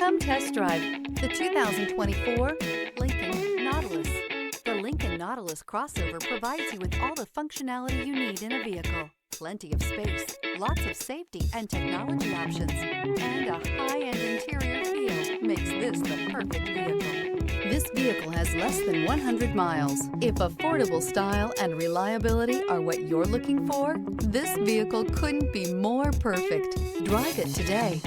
Come test drive the 2024 Lincoln Nautilus. The Lincoln Nautilus crossover provides you with all the functionality you need in a vehicle. Plenty of space, lots of safety and technology options, and a high-end interior feel makes this the perfect vehicle. This vehicle has less than 100 miles. If affordable style and reliability are what you're looking for, this vehicle couldn't be more perfect. Drive it today.